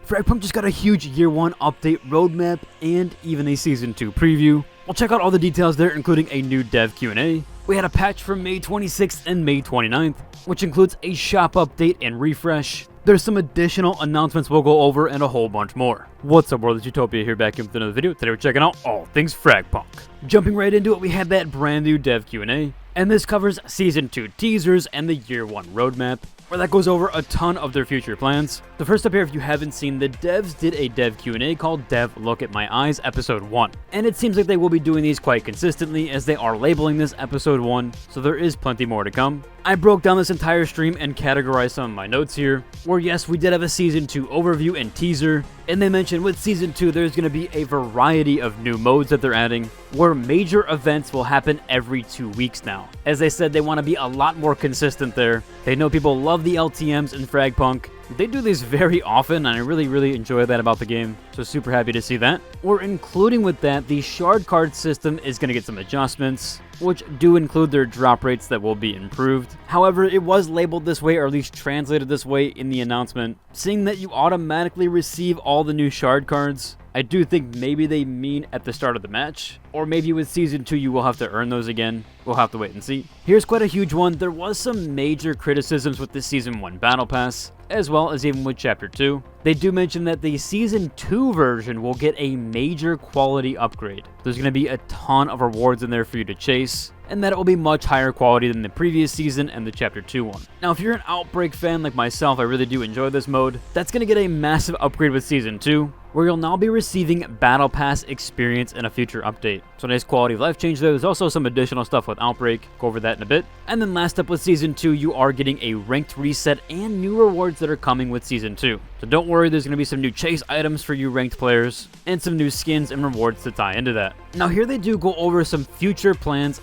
FragPunk just got a huge Year 1 update roadmap and even a Season 2 preview. We'll check out all the details there, including a new dev Q&A. We had a patch from May 26th and May 29th, which includes a shop update and refresh. There's some additional announcements we'll go over and a whole bunch more. What's up, world? It's Utopia here, back in with another video. Today we're checking out all things FragPunk. Jumping right into it, we had that brand new dev Q&A, and this covers Season 2 teasers and the Year 1 roadmap, where that goes over a ton of their future plans. The first up here, if you haven't seen, the devs did a dev Q&A called Dev Look at My Eyes Episode 1. And it seems like they will be doing these quite consistently, as they are labeling this Episode 1, so there is plenty more to come. I broke down this entire stream and categorized some of my notes here, where yes, we did have a Season 2 overview and teaser, and they mentioned with Season 2 there's going to be a variety of new modes that they're adding, where major events will happen every 2 weeks now. As they said, they want to be a lot more consistent there. They know people love the LTMs in FragPunk. They do these very often, and I really enjoy that about the game, so super happy to see that. We're including with that, the shard card system is going to get some adjustments, which do include their drop rates that will be improved. However, it was labeled this way, or at least translated this way in the announcement, seeing that you automatically receive all the new shard cards. I do think maybe they mean at the start of the match, or maybe with Season 2 you will have to earn those again. We'll have to wait and see. Here's quite a huge one. There was some major criticisms with the Season 1 Battle Pass, as well as even with Chapter 2. They do mention that the Season 2 version will get a major quality upgrade. There's going to be a ton of rewards in there for you to chase, and that it will be much higher quality than the previous season and the Chapter 2 one. Now, if you're an Outbreak fan like myself, I really do enjoy this mode. That's going to get a massive upgrade with Season 2, where you'll now be receiving Battle Pass experience in a future update. So nice quality of life change there. There's also some additional stuff with Outbreak. Go over that in a bit. And then last up with Season 2, you are getting a ranked reset and new rewards that are coming with Season 2. So don't worry, there's going to be some new chase items for you ranked players, and some new skins and rewards to tie into that. Now here they do go over some future plans.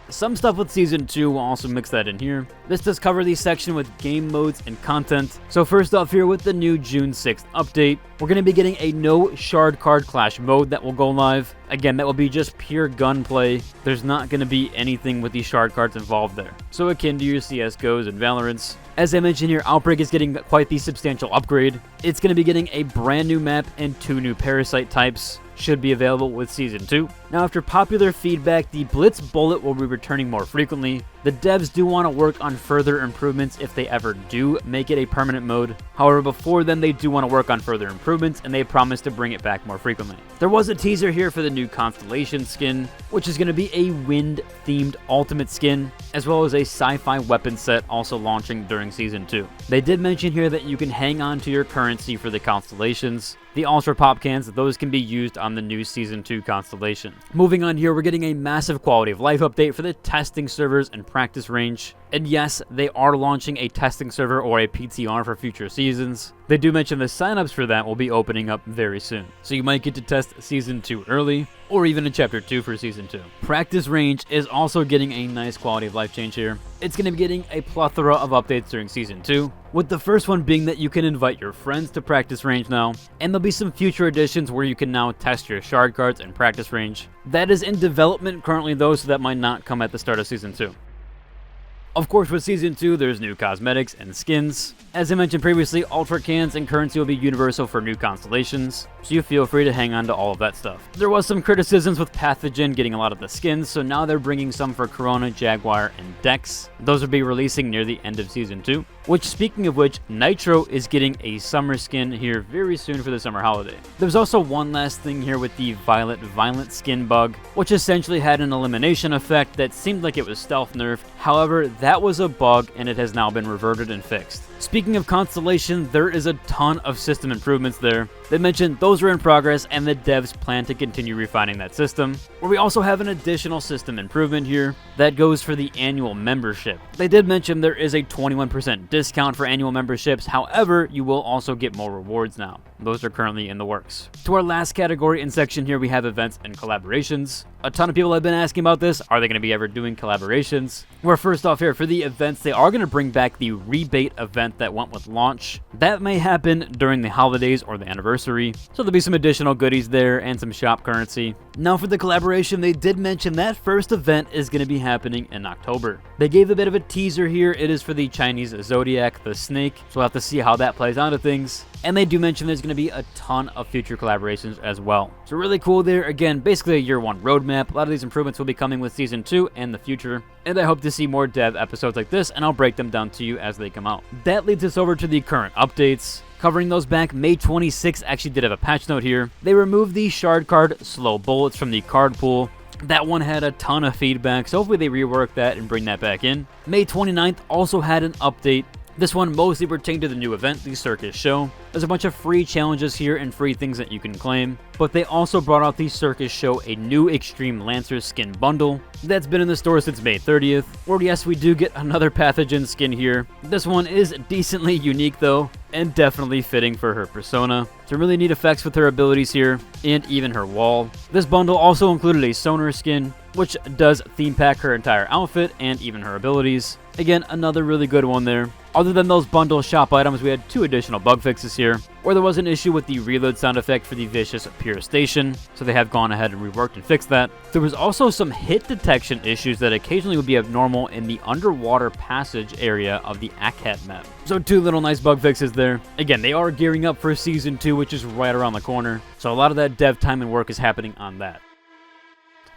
Some stuff with Season 2, we'll also mix that in here. This does cover the section with game modes and content. So first off here with the new June 6th update, we're going to be getting a no shard card clash mode that will go live. Again, that will be just pure gunplay. There's not going to be anything with these shard cards involved there. So akin to your CSGOs and Valorants. As I mentioned here, Outbreak is getting quite the substantial upgrade. It's going to be getting a brand new map and 2 new parasite types. Should be available with Season 2. Now, after popular feedback, the Blitz Bullet will be returning more frequently. The devs do want to work on further improvements if they ever do make it a permanent mode. However, before then, they do want to work on further improvements, and they promise to bring it back more frequently. There was a teaser here for the new Constellation skin, which is going to be a wind-themed ultimate skin, as well as a sci-fi weapon set also launching during Season 2. They did mention here that you can hang on to your currency for the Constellations. The Ultra Pop Cans, those can be used on the new Season 2 Constellation. Moving on here, we're getting a massive quality of life update for the testing servers and practice range. And yes, they are launching a testing server or a PTR for future seasons. They do mention the signups for that will be opening up very soon. So you might get to test Season 2 early, or even in Chapter 2 for Season 2. Practice range is also getting a nice quality of life change here. It's going to be getting a plethora of updates during Season 2, with the first one being that you can invite your friends to practice range now, and there'll be some future additions where you can now test your shard cards and practice range. That is in development currently though, so that might not come at the start of Season 2. Of course, with Season 2, there's new cosmetics and skins. As I mentioned previously, Ultra Cans and currency will be universal for new constellations, so you feel free to hang on to all of that stuff. There was some criticisms with Pathogen getting a lot of the skins, so now they're bringing some for Corona, Jaguar, and Dex. Those will be releasing near the end of Season 2. Which, speaking of which, Nitro is getting a summer skin here very soon for the summer holiday. There's also one last thing here with the Violet Violent skin bug, which essentially had an elimination effect that seemed like it was stealth nerfed. However, that was a bug and it has now been reverted and fixed. Speaking of Constellation, there is a ton of system improvements there. They mentioned those are in progress and the devs plan to continue refining that system. Where we also have an additional system improvement here that goes for the annual membership. They did mention there is a 21% discount for annual memberships, however, you will also get more rewards now. Those are currently in the works. To our last category and section here, we have events and collaborations. A ton of people have been asking about this. Are they going to be ever doing collaborations? Well, first off here, for the events, they are going to bring back the rebate event that went with launch. That may happen during the holidays or the anniversary, so there'll be some additional goodies there and some shop currency. Now for the collaboration, they did mention that first event is going to be happening in October. They gave a bit of a teaser here. It is for the Chinese zodiac, the snake, so we'll have to see how that plays onto things. And they do mention there's going to be a ton of future collaborations as well. So really cool there. Again, basically a year one roadmap. A lot of these improvements will be coming with Season 2 and the future. And I hope to see more dev episodes like this, and I'll break them down to you as they come out. That leads us over to the current updates. Covering those back, May 26th actually did have a patch note here. They removed the shard card slow bullets from the card pool. That one had a ton of feedback, so hopefully they rework that and bring that back in. May 29th also had an update. This one mostly pertained to the new event, the Circus Show. There's a bunch of free challenges here and free things that you can claim, but they also brought out the Circus Show, a new Extreme Lancer skin bundle that's been in the store since May 30th. Or yes, we do get another Pathogen skin here. This one is decently unique though, and definitely fitting for her persona. Some really neat effects with her abilities here, and even her wall. This bundle also included a Sonar skin, which does theme pack her entire outfit and even her abilities. Again, another really good one there. Other than those bundle shop items, we had 2 additional bug fixes here, where there was an issue with the reload sound effect for the Vicious Pure Station, so they have gone ahead and reworked and fixed that. There was also some hit detection issues that occasionally would be abnormal in the underwater passage area of the Akhat map. So 2 little nice bug fixes there. Again, they are gearing up for Season 2, which is right around the corner, so a lot of that dev time and work is happening on that.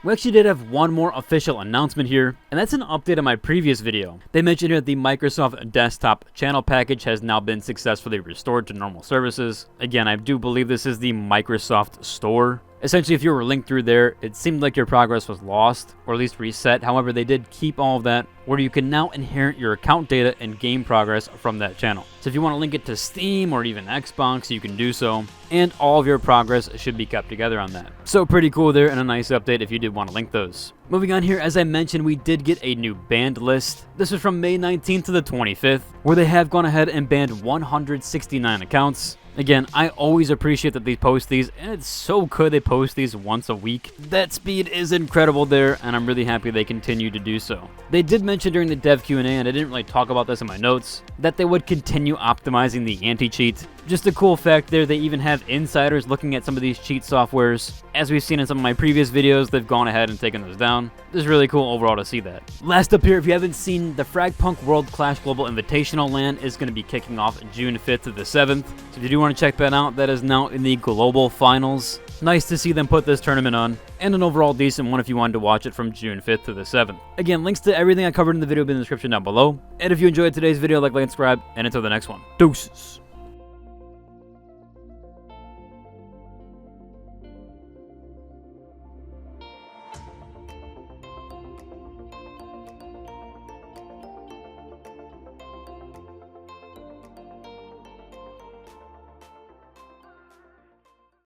We actually did have one more official announcement here, and that's an update on my previous video. They mentioned here that the Microsoft Desktop channel package has now been successfully restored to normal services. Again, I do believe this is the Microsoft Store. Essentially, if you were linked through there, it seemed like your progress was lost, or at least reset. However, they did keep all of that, where you can now inherit your account data and game progress from that channel. So if you want to link it to Steam or even Xbox, you can do so, and all of your progress should be kept together on that. So pretty cool there, and a nice update if you did want to link those. Moving on here, as I mentioned, we did get a new banned list. This was from May 19th to the 25th, where they have gone ahead and banned 169 accounts. Again, I always appreciate that they post these, and it's so good they post these once a week. That speed is incredible there, and I'm really happy they continue to do so. They did mention during the dev Q&A, and I didn't really talk about this in my notes, that they would continue optimizing the anti-cheat. Just a cool fact there, they even have insiders looking at some of these cheat softwares. As we've seen in some of my previous videos, they've gone ahead and taken those down. It's really cool overall to see that. Last up here, if you haven't seen, the FragPunk World Clash Global Invitational LAN is going to be kicking off June 5th to the 7th. So if you do want to check that out, that is now in the global finals. Nice to see them put this tournament on, and an overall decent one if you wanted to watch it from June 5th to the 7th. Again, links to everything I covered in the video will be in the description down below. And if you enjoyed today's video, like, subscribe, and until the next one. Deuces.